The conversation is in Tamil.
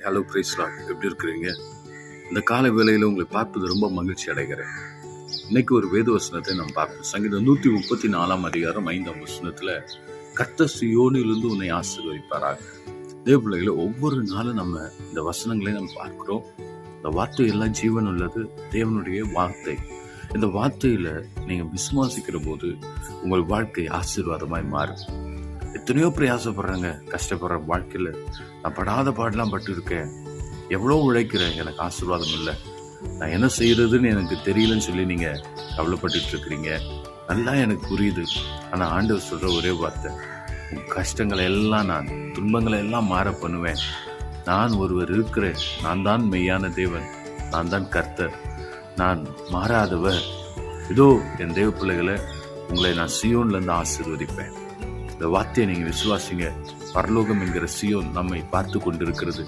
ஹலோ பிரைஸ்லாட், எப்படி இருக்கிறீங்க? இந்த கால வேளையில் உங்களை பார்ப்பது ரொம்ப மகிழ்ச்சி அடைகிறேன். இன்னைக்கு ஒரு வேத வசனத்தை நாம் பார்ப்போம். சங்கீதம் 134 5 வசனத்தில், கர்த்தர் சீயோனிலிருந்து உன்னை ஆசீர்வதிப்பாராக. தேவ பிள்ளைகளை, ஒவ்வொரு நாளும் நம்ம இந்த வசனங்களை நம்ம பார்க்கிறோம். இந்த வார்த்தை எல்லாம் ஜீவன் உள்ளது, தேவனுடைய வார்த்தை. இந்த வார்த்தையில நீங்க விசுவாசிக்கிற போது உங்கள் வாழ்க்கை ஆசீர்வாதமாய் மாறும். எத்தனையோ பிரயாசப்படுறாங்க, கஷ்டப்படுற வாழ்க்கையில நான் படாத பாடலாம் பட்டு இருக்கேன், எவ்வளோ உழைக்கிறேன், எனக்கு ஆசீர்வாதம் இல்லை, நான் என்ன செய்யறதுன்னு எனக்கு தெரியலன்னு சொல்லி நீங்க கவலைப்பட்டு இருக்கிறீங்க. நல்லா எனக்கு புரியுது. ஆனா ஆண்டவர் சொல்ற ஒரே வார்த்தை, உன் கஷ்டங்களை எல்லாம், நான் துன்பங்களை எல்லாம் மாற பண்ணுவேன். நான் ஒருவர் இருக்கிறேன், நான் தான் மெய்யான தேவன், நான் தான் கர்த்தர், நான் மாறாதவர். இதோ என் தேவ பிள்ளைகளை, உங்களை நான் சீயோன்ல இருந்து ஆசீர்வதிப்பேன். இந்த வார்த்தையை நீங்க விசுவாசிங்க. பரலோகம் என்கிற சீயோன் நம்மை பார்த்து கொண்டிருக்கிறது.